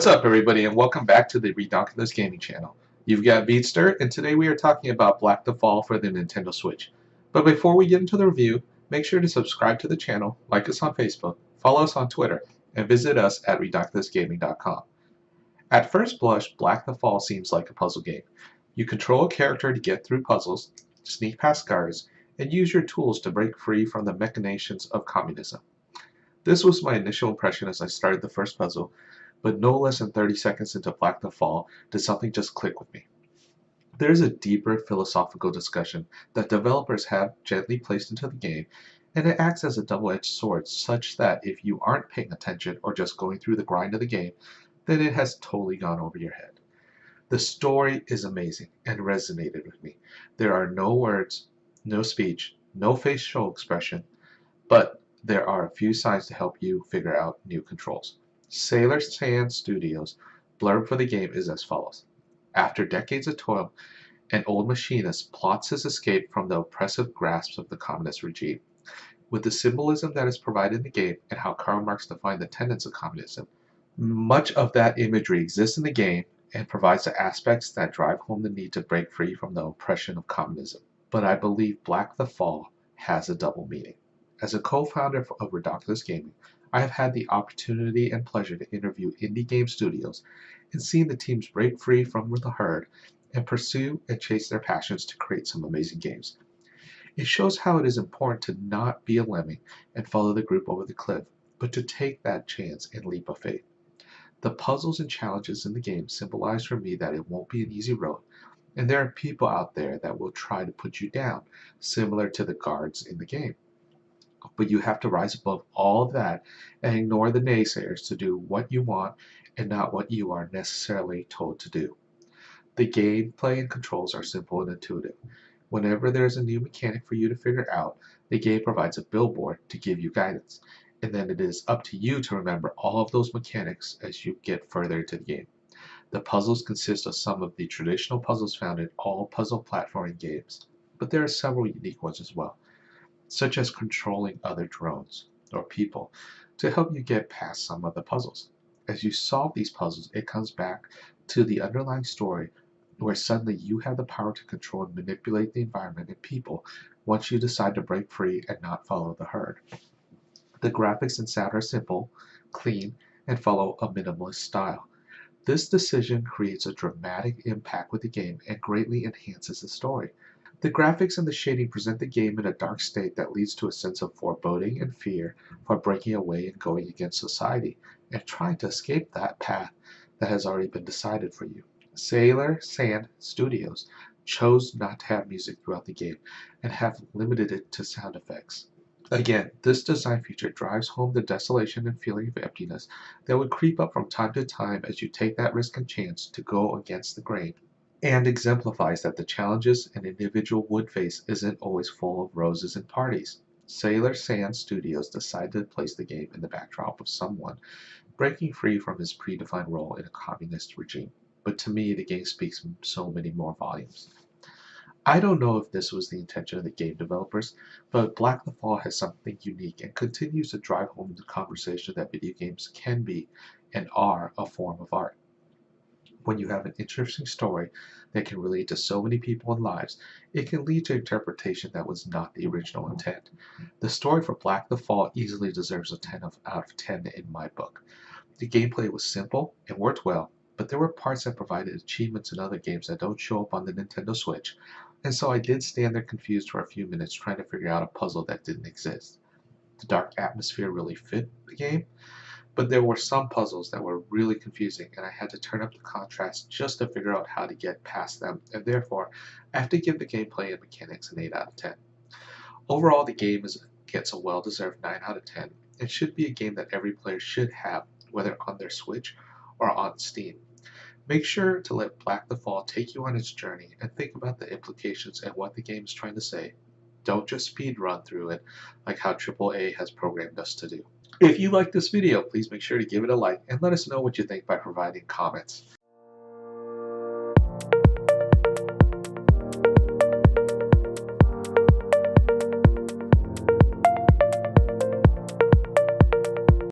What's up, everybody, and welcome back to the Redonkulous Gaming channel. You've got Beatster, and today we are talking about Black the Fall for the Nintendo Switch. But before we get into the review, make sure to subscribe to the channel, like us on Facebook, follow us on Twitter, and visit us at redonkulousgaming.com. At first blush, Black the Fall seems like a puzzle game. You control a character to get through puzzles, sneak past guards, and use your tools to break free from the machinations of communism. This was my initial impression as I started the first puzzle, but no less than 30 seconds into Black the Fall did something just click with me. There is a deeper philosophical discussion that developers have gently placed into the game, and it acts as a double-edged sword such that if you aren't paying attention or just going through the grind of the game, then it has totally gone over your head. The story is amazing and resonated with me. There are no words, no speech, no facial expression, but there are a few signs to help you figure out new controls. Sailor Sand Studios' blurb for the game is as follows. After decades of toil, an old machinist plots his escape from the oppressive grasps of the communist regime. With the symbolism that is provided in the game and how Karl Marx defined the tenets of communism, much of that imagery exists in the game and provides the aspects that drive home the need to break free from the oppression of communism. But I believe Black the Fall has a double meaning. As a co-founder of Redonkulous Gaming, I have had the opportunity and pleasure to interview indie game studios and seen the teams break free from the herd and pursue and chase their passions to create some amazing games. It shows how it is important to not be a lemming and follow the group over the cliff, but to take that chance and leap of faith. The puzzles and challenges in the game symbolize for me that it won't be an easy road, and there are people out there that will try to put you down, similar to the guards in the game. But you have to rise above all of that and ignore the naysayers to do what you want and not what you are necessarily told to do. The gameplay and controls are simple and intuitive. Whenever there is a new mechanic for you to figure out, the game provides a billboard to give you guidance, and then it is up to you to remember all of those mechanics as you get further into the game. The puzzles consist of some of the traditional puzzles found in all puzzle platforming games, but there are several unique ones as well, such as controlling other drones or people to help you get past some of the puzzles. As you solve these puzzles, it comes back to the underlying story where suddenly you have the power to control and manipulate the environment and people once you decide to break free and not follow the herd. The graphics inside are simple, clean, and follow a minimalist style. This decision creates a dramatic impact with the game and greatly enhances the story. The graphics and the shading present the game in a dark state that leads to a sense of foreboding and fear for breaking away and going against society and trying to escape that path that has already been decided for you. Sailor Sand Studios chose not to have music throughout the game and have limited it to sound effects. Again, this design feature drives home the desolation and feeling of emptiness that would creep up from time to time as you take that risk and chance to go against the grain, and exemplifies that the challenges an individual would face isn't always full of roses and parties. Sailor Sand Studios decided to place the game in the backdrop of someone breaking free from his predefined role in a communist regime. But to me, the game speaks so many more volumes. I don't know if this was the intention of the game developers, but Black the Fall has something unique and continues to drive home the conversation that video games can be and are a form of art. When you have an interesting story that can relate to so many people and lives, it can lead to interpretation that was not the original intent. The story for Black the Fall easily deserves a 10 out of 10 in my book. The gameplay was simple and worked well, but there were parts that provided achievements in other games that don't show up on the Nintendo Switch, and so I did stand there confused for a few minutes trying to figure out a puzzle that didn't exist. The dark atmosphere really fit the game, but there were some puzzles that were really confusing and I had to turn up the contrast just to figure out how to get past them, and therefore I have to give the gameplay and mechanics an 8 out of 10. Overall, the game gets a well-deserved 9 out of 10 and should be a game that every player should have, whether on their Switch or on Steam. Make sure to let Black the Fall take you on its journey and think about the implications and what the game is trying to say. Don't just speed run through it like how AAA has programmed us to do. If you like this video, please make sure to give it a like and let us know what you think by providing comments.